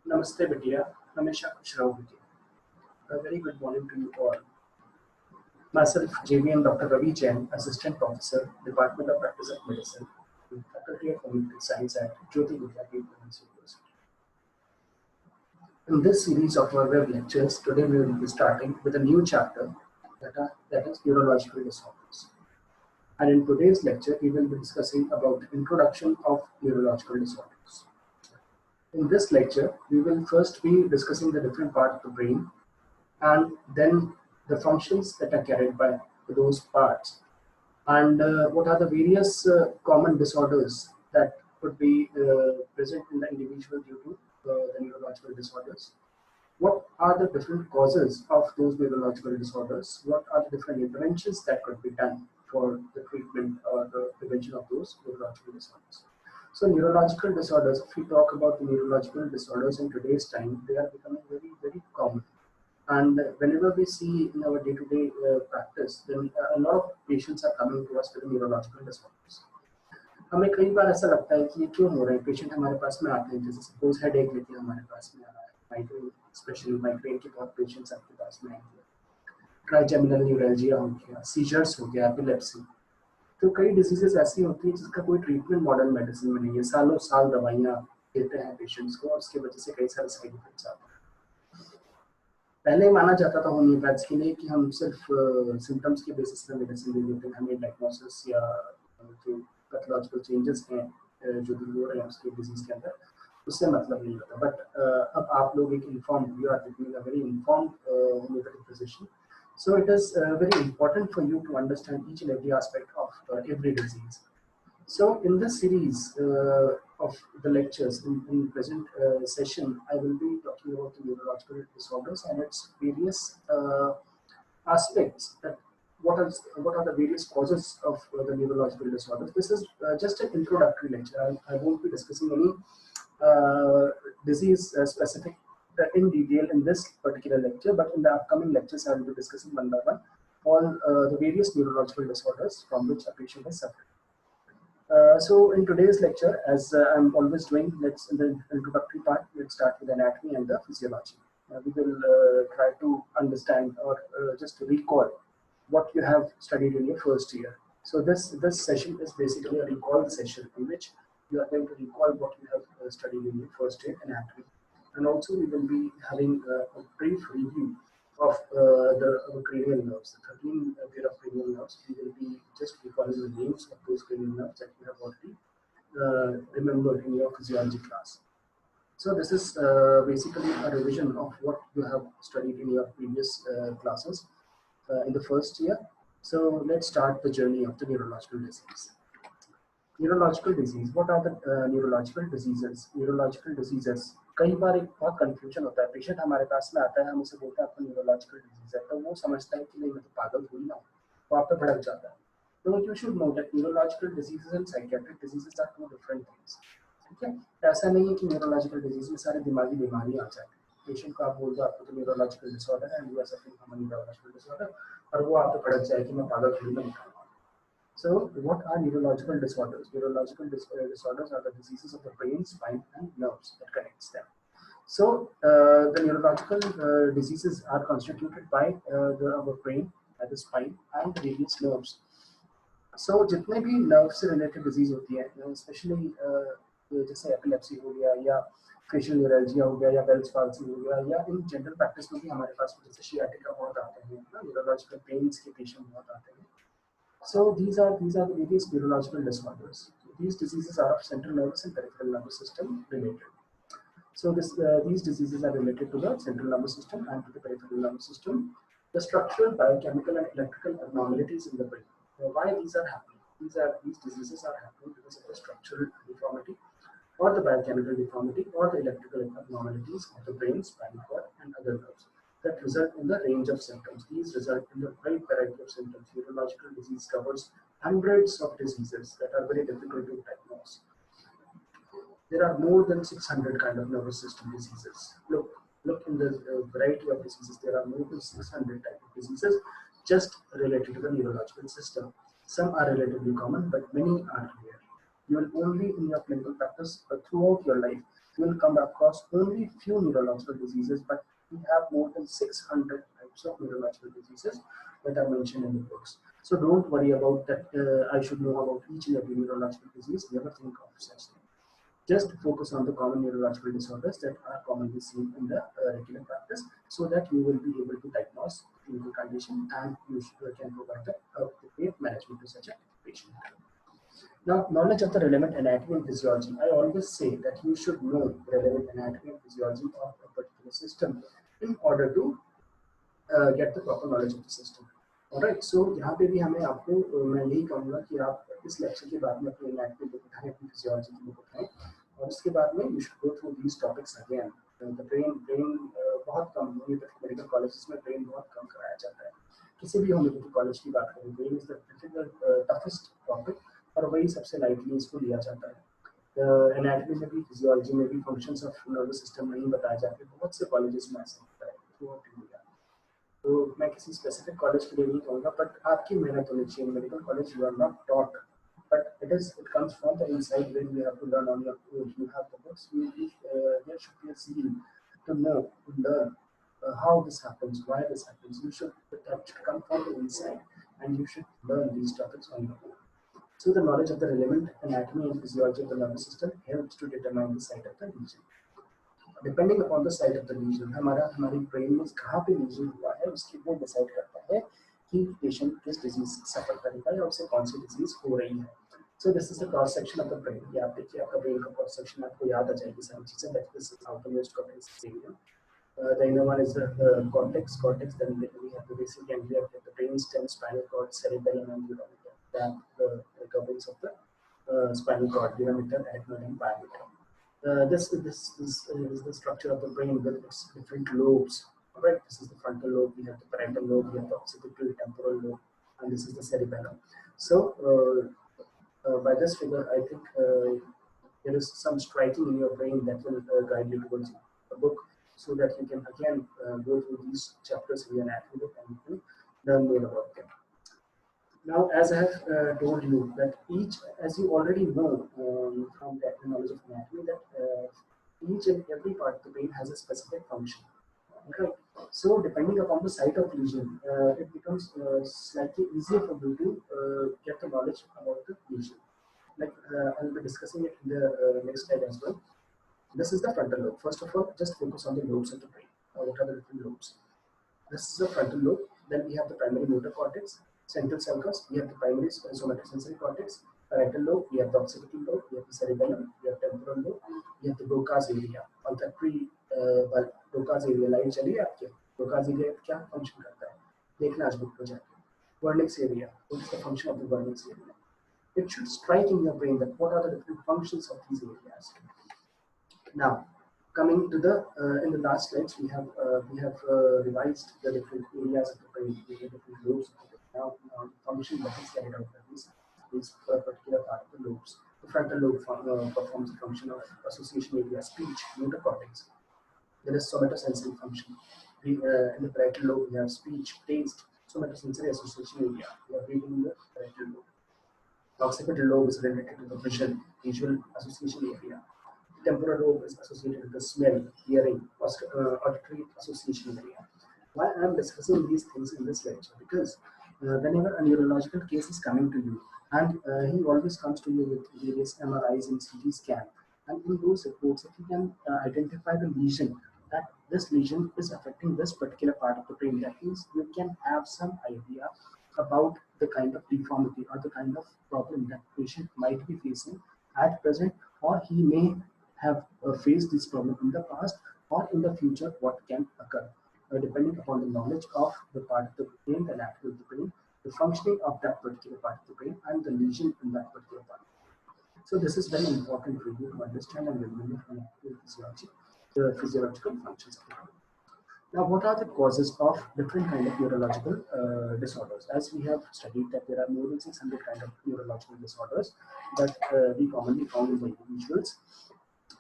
Namaste Vidya, Hamisha खुश रहो Vidya. A very good morning to you all. Myself, JV'n Dr. Ravi Jain, Assistant Professor, Department of Practice of Medicine, Faculty of Community Science at JAYOTI VIDYAPEETH University. In this series of our web lectures, today we will be starting with a new chapter that is neurological disorders. And in today's lecture, we will be discussing about the introduction of neurological disorders. In this lecture, we will first be discussing the different parts of the brain and then the functions that are carried by those parts and what are the various common disorders that could be present in the individual due to the neurological disorders. What are the different causes of those neurological disorders? What are the different interventions that could be done for the treatment or the prevention of those neurological disorders? So neurological disorders, if we talk about the neurological disorders in today's time, they are becoming very, very common. And whenever we see in our day-to-day practice, then a lot of patients are coming to us with neurological disorders. हमें कई बार ऐसा लगता है कि ये क्यों हो रहा है पेशेंट हमारे पास में आते हैं जैसे सपोज हेडेक लेके हमारे पास में आ रहा है माइग्रेन स्पेशली माइग्रेन के बहुत पेशेंट्स आपके पास में आएंगे ट्राइजेमिनल न्यूरैल्जिया हो गया सीजर्स हो गया एपिलेप्सी तो कई डिजीजेस ऐसी होती है जिसका कोई ट्रीटमेंट मॉडर्न मेडिसिन में नहीं है सालों साल दवाइयाँ देते हैं पेशेंट्स को और उसकी वजह से कई सारे साइड इफेक्ट्स आते हैं पहले माना जाता था होम्योपैथ्स के लिए कि हम सिर्फ सिम्टम्स के बेसिस पे मेडिसिन दे देते हैं हमें डायग्नोसिस या जो पैथोलॉजिकल चेंजेस हैं जो भी हो रहे हैं उसके डिजीज के अंदर उससे मतलब नहीं होता बट अब आप लोग एक informed you are becoming a very informed homeopathic physician so it is very important for you to understand each and every aspect of every disease. So in this series of the lectures in present session, I will be talking about the neurological disorders and its various aspects. That what are the various causes of the neurological disorders. This is just an introductory lecture. I won't be discussing any disease specific in detail in this particular lecture, but in the upcoming lectures, I will be discussing one by one all the various neurological disorders from which a patient is suffering. So in today's lecture, as I'm always doing, let's in the introductory part, let's start with anatomy and the physiology. We will try to understand or just to recall what you have studied in your first year. So this session is basically a recall session in which you are going to recall what you have studied in your first year anatomy, and also we will be having a brief review of the cranial nerves, the 13 pair of cranial nerves. We will be just recalling the names of those cranial nerves that you have already remembered in your physiology class. So this is basically a revision of what you have studied in your previous classes in the first year. So let's start the journey of the neurological disease. Neurological disease. What are the neurological diseases? Neurological diseases. कई बार एक बहुत confusion होता है patient हमारे पास में आता है हम उसे बोलते हैं आपको न्यूरोलॉजिकल डिजीज है तो वो समझता है कि नहीं मैं तो पागल हुई ना वो आप पे भड़क जाता है तो you should know that neurological diseases and psychiatric diseases are two different things ठीक है ऐसा नहीं है कि न्यूरोलॉजिकल डिजीज में सारी दिमागी बीमारी आ जाए पेशेंट को आप बोल दो आपको तो न्यूरोलॉजिकल डिसऑर्डर है you are suffering from neurological disorder और वो आप पे भड़क जाए कि मैं पागल हुई ना So, what are neurological disorders? Neurological disorders are the diseases of the brain, spine, and nerves that connects them. So, the neurological diseases are constituted by our brain, the spine, and the various nerves. So, जितने भी nerve से related disease होती है, especially जैसे epilepsy हो गया या facial neuralgia हो गया या Bell's palsy हो गया या in general practice में भी हमारे पास जैसे sciatica बहुत आते हैं, neurological pains के patient बहुत आते हैं. So these are the various neurological disorders. These diseases are of central nervous and peripheral nervous system related. So these diseases are related to the central nervous system and to the peripheral nervous system. The structural, biochemical, and electrical abnormalities in the brain. Why these are happening? These diseases are happening because of the structural deformity, or the biochemical deformity, or the electrical abnormalities of the brain, spinal cord, and other nerves that result in the range of symptoms. These result in the wide variety of symptoms. Neurological disease covers hundreds of diseases that are very difficult to diagnose. There are more than 600 kind of nervous system diseases. Look in the variety of diseases. There are more than 600 type of diseases just related to the neurological system. Some are relatively common, but many are rare. You will only in your clinical practice throughout your life you will come across only few neurological diseases, but we have more than 600 types of neurological diseases that are mentioned in the books. So don't worry about that. I should know about each and every neurological disease. Never think of such thing. Just focus on the common neurological disorders that are commonly seen in the regular practice, so that you will be able to diagnose clinical condition and you can provide the appropriate management to such a patient. Now, knowledge of the relevant anatomy and physiology. I always say that you should know relevant anatomy and physiology of a particular system in order to get the proper knowledge of the system. Alright, so यहाँ पे भी हमें आपको मैं यही कहूँगा कि आप इस लेक्चर के बाद में अपनी एनाटॉमी बुक उठाएं, अपनी फिजियोलॉजी की बुक उठाएं, और उसके बाद में you should go through these topics again. The brain बहुत कम होम्योपैथिक मेडिकल कॉलेजेस में brain बहुत कम कराया जाता है. किसी भी होम्योपैथिक कॉलेज की बात करें, brain is the toughest topic और वही सबसे lightly इसको लिया जाता है. एनाटॉमी में भी फिजियोलॉजी में भी फंक्शंस ऑफ नर्वस सिस्टम नहीं बताए जाते. बहुत से कॉलेजेस में ऐसा होता है थ्रूआउट इंडिया. तो मैं किसी स्पेसिफिक कॉलेज के लिए नहीं कहूँगा, बट आपकी मेहनत होनी चाहिए. Medical college you are not taught, but it comes from the inside when you have to learn on your own. You have the books. There should be a zeal to know, to learn how this happens, why this happens. That should come from the inside, and you should learn these topics on your own. So the knowledge of the relevant anatomy and physiology of the nervous system helps to determine the site of the lesion. Depending upon the site of the lesion, हमारी brain में कहाँ पे lesion हुआ है उसकी वो decide करता है कि पेशेंट किस डिजीज से सफर करेगा या उसे कौन सी डिजीज हो रही है. So this is the cross section of the brain. ये आप देखिए, आपका ब्रेन का cross section आपको याद आ जाएगी सारी चीजें. That is outermost cortex area. The inner one is the cortex. Then we have the basic ganglia, the brain stem, spinal cord, cerebellum, and neurological. That the coverings of the spinal cord, neurometer, arachnoid, and pyometer. This is the structure of the brain with its different lobes. Right, this is the frontal lobe. We have the parietal lobe. We have the occipital temporal lobe, and this is the cerebellum. So, by this figure, I think there is some striking in your brain that will guide you towards the book, so that you can again go through these chapters in your anatomy book and you can learn more about them. Now, as I have told you that as you already know from the knowledge of anatomy, that each and every part of the brain has a specific function. Okay, so depending upon the site of lesion, it becomes slightly easier for you to get the knowledge about the lesion. Like I'll be discussing it in the next slide as well. This is the frontal lobe. First of all, just focus on the lobes of the brain. What are the different lobes? This is the frontal lobe. Then we have the primary motor cortex, central sulcus. We have the primary somatosensory cortex, parietal lobe. We have the occipital lobe. We have the cerebellum. We have temporal lobe. We have the Broca's area. Olfactory Broca's area. Line चलिए आपके Broca's area क्या function करता है? देखना आज book पे जाके. Vernix area. What is the function of the Vernix area? It should strike in your brain that what are the different functions of these areas. Now, coming to the in the last slides, we have revised the different areas of the brain, the different lobes of the brain. Now, function that is carried out by this particular part of the lobes. The frontal lobe performs the function of association area, speech, motor cortex. There is somatosensory function. In the parietal lobe, we have speech, taste, somatosensory association area. We are reading in the parietal lobe. The occipital lobe is related to the vision, visual association area. Temporal lobe is associated with the smell, hearing, auditory association area. Why I am discussing these things in this lecture? Because whenever a neurological case is coming to you, and he always comes to you with various MRIs and CT scan, and in those reports, if you can identify the lesion, that this lesion is affecting this particular part of the brain, that means you can have some idea about the kind of deformity or the kind of problem that patient might be facing at present, or he may have faced this problem in the past, or in the future what can occur, depending upon the knowledge of the part of the brain, the anatomy of the brain, the functioning of that particular part of the brain, and the lesion in that particular part. So this is very important for you to understand and remember the physiological functions of the brain. Now, what are the causes of different kind of neurological disorders? As we have studied that there are more than 600 kind of neurological disorders that we commonly found in the individuals,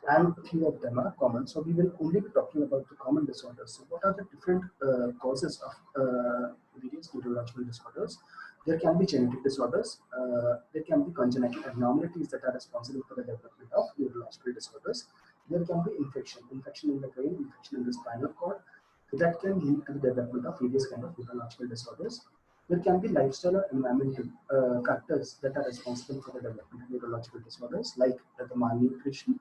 and few of them are common. So we will only be talking about the common disorders. So what are the different causes of various neurological disorders? There can be genetic disorders. There can be congenital abnormalities that are responsible for the development of neurological disorders. There can be infection in the brain, infection in the spinal cord. So that can lead to the development of various kind of neurological disorders. There can be lifestyle or environmental factors that are responsible for the development of neurological disorders, like the malnutrition.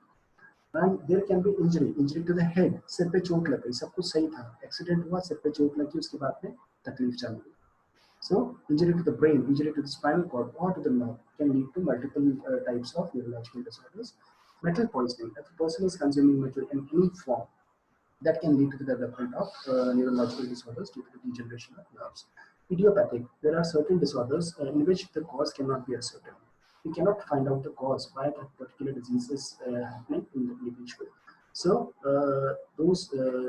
And there can be injury to the head, सिर पे चोट लग गई, सब कुछ सही था, accident हुआ, सिर पे चोट लगी, उसके बाद में तकलीफ चालू हुई. So injury to the brain, injury to the spinal cord or to the nerve can lead to multiple types of neurological disorders. Metal poisoning, if a person is consuming metal in any form, that can lead to the development of neurological disorders due to the degeneration of nerves. Idiopathic, there are certain disorders in which the cause cannot be ascertained. We cannot find out the cause why that particular disease is happening in the individual. So those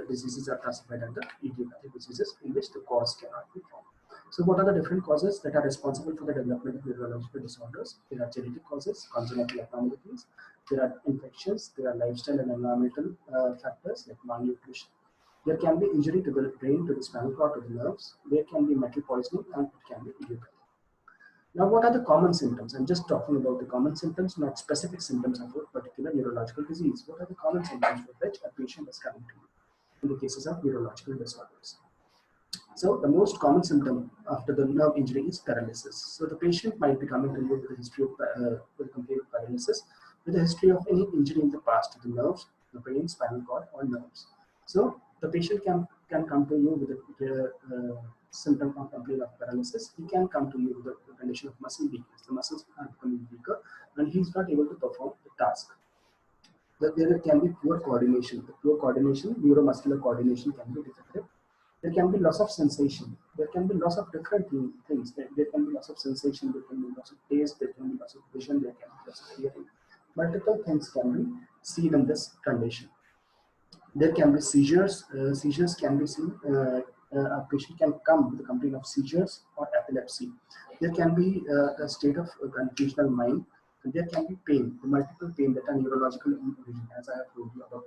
diseases are classified under idiopathic diseases in which the cause cannot be found. So what are the different causes that are responsible for the development of neurological disorders? There are genetic causes, congenital abnormalities, there are infections, there are lifestyle and environmental factors like malnutrition. There can be injury to the brain, to the spinal cord, to the nerves. There can be metal poisoning, and it can be idiopathic. Now, what are the common symptoms? I'm just talking about the common symptoms, not specific symptoms of a particular neurological disease. What are the common symptoms for which a patient is coming to you in the cases of neurological disorders? So the most common symptom after the nerve injury is paralysis. So the patient might be coming to you with a history of with complete paralysis, with a history of any injury in the past to the nerves, the brain, spinal cord, or nerves. So the patient can come to you with a symptom of complaint of paralysis. He can come to you with a condition of muscle weakness. The muscles are becoming weaker, and he's not able to perform the task. There can be poor coordination. The poor coordination, neuromuscular coordination can be defective. There can be loss of sensation. There can be loss of different things. There can be loss of sensation. There can be loss of taste. There can be loss of vision. There can be loss of hearing. Multiple things can be seen in this condition. There can be seizures. Seizures can be seen. A patient can come with a complaint of seizures or epilepsy. There can be a state of confusional mind. And there can be pain, the multiple pain that are neurological in origin, as I have told you about,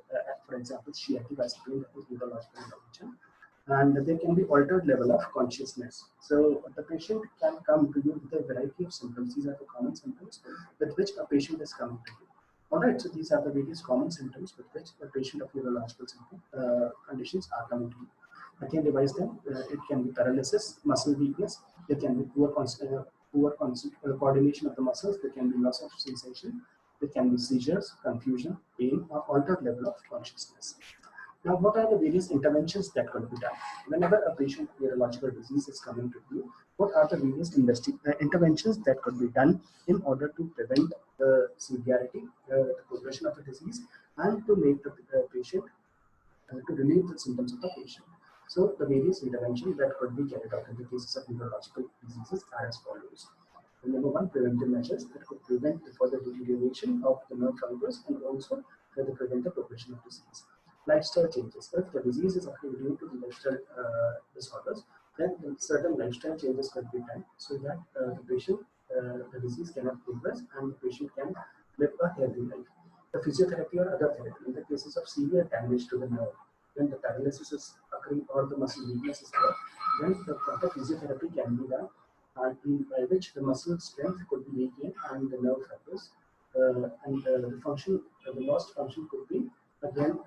for example, sciatic pain that is neurological in origin. And there can be altered level of consciousness. So the patient can come to you with a variety of symptoms. These are the common symptoms with which a patient is coming to you. Alright, so these are the various common symptoms with which a patient of neurological conditions are coming to you. I can revise them. It can be paralysis, muscle weakness. There can be poor coordination of the muscles. There can be loss of sensation. There can be seizures, confusion, pain, or altered level of consciousness. Now, what are the various interventions that could be done? Whenever a patient with neurological disease is coming to you, what are the various interventions that could be done in order to prevent the severity, the progression of the disease, and to make the patient, to relieve the symptoms of the patient? So, the various interventions that could be carried out in the cases of neurological diseases are as follows. The number one, preventive measures that could prevent the further deterioration of the nerve fibers and also further prevent the progression of disease. Lifestyle changes. If the disease is occurring due to the lifestyle disorders, then certain lifestyle changes could be done so that the patient, the disease cannot progress and the patient can live a healthy life. The physiotherapy or other therapy in the cases of severe damage to the nerve, when the paralysis is occurring or the muscle weakness is there, then the proper physiotherapy can be done, by which the muscle strength could be regained and the nerve fibers and the function, the lost function could be again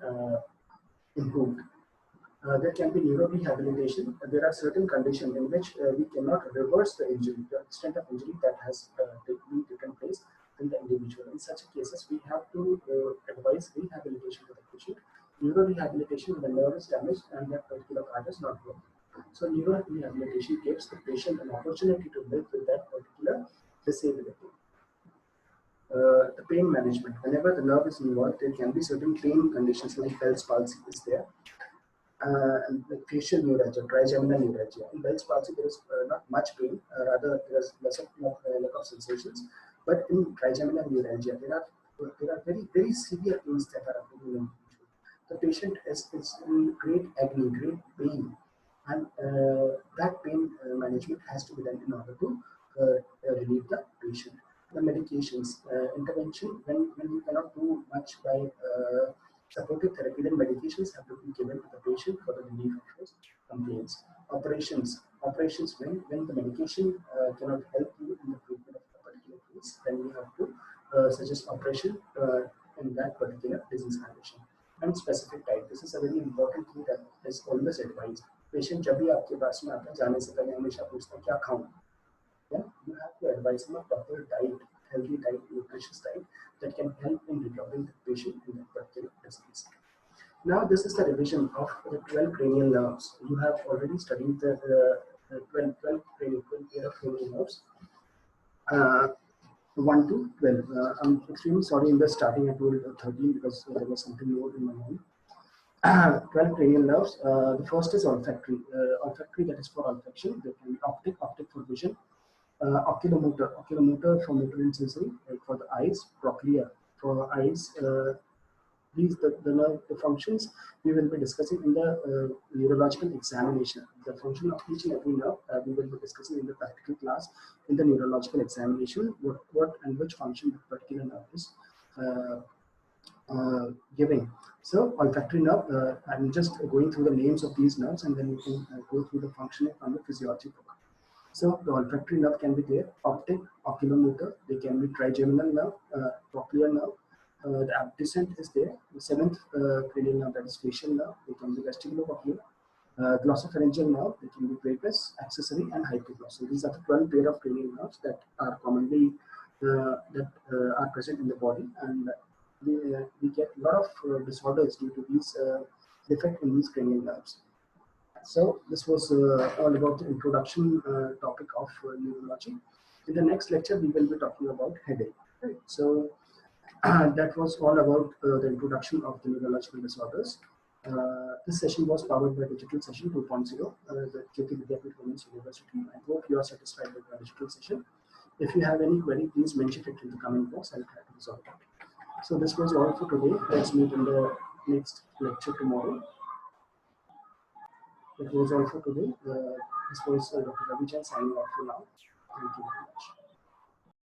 improved. There can be neurorehabilitation. There are certain conditions in which we cannot reverse the injury, the extent of injury that has been taken place in the individual. In such cases, we have to advise rehabilitation to the patient. Neurorehabilitation when the nerve is damaged and that particular part is not working. So neurorehabilitation gives the patient an opportunity to live with that particular disability. The pain management. Whenever the nerve is involved, there can be certain pain conditions like Bell's palsy is there. And the facial neuralgia, trigeminal neuralgia. In Bell's palsy, there is not much pain, rather there is lack of sensations. But in trigeminal neuralgia, there are very severe pains that are happening in individual. The patient is in great agony, great pain, and that pain management has to be done in order to relieve the patient. The medications, intervention, when you cannot do much by supportive therapy, then medications have to be given to the patient for the relief of his complaints. Operations when the medication cannot help you in the treatment of a particular case, then you have to suggest operation in that particular disease condition. And specific diet, this is a very important thing that is always advised. Patient जब भी आपके पास में आता है जाने से पहले हमेशा पूछता है क्या खाऊं. Yeah, you have to advise him a proper diet, healthy diet, nutritious diet that can help in recovering the patient in that particular disease. Now, this is the revision of the 12 cranial nerves. You have already studied the 12 pair of cranial nerves, 1 to 12. I'm extremely sorry in the starting I told 13 because there was something more in my mind. 12 cranial nerves. The first is olfactory. Olfactory, that is for olfaction. There can be optic for vision. Oculomotor for motor and sensory, for the eyes. Cochlear for eyes. These the functions we will be discussing in the neurological examination. The function of each and every nerve we will be discussing in the practical class in the neurological examination. What and which function the particular nerve is giving. So olfactory nerve. I'm just going through the names of these nerves, and then we can go through the functioning from the physiology book. So the olfactory nerve can be there, optic, oculomotor. They can be trigeminal nerve, cochlear nerve. The abducent is there. The seventh cranial nerve, that is facial nerve. They can be vestibulocochlear. Glossopharyngeal nerve. They can be brachus, accessory, and hypoglossal. These are the 12 pair of cranial nerves that are commonly are present in the body, and we get a lot of disorders due to these defect in these cranial nerves. So this was all about the introduction topic of neurology. In the next lecture, we will be talking about headache. Right? So that was all about the introduction of the neurological disorders. This session was powered by Digital Session 2.0, the JAYOTI VIDYAPEETH Women's University. I hope you are satisfied with the digital session. If you have any query, please mention it in the comment box. I'll try to resolve it. So this was all for today. Let's meet in the next lecture tomorrow. That was all for today. This was Dr. Ravi Jain signing off for now. Thank you very much.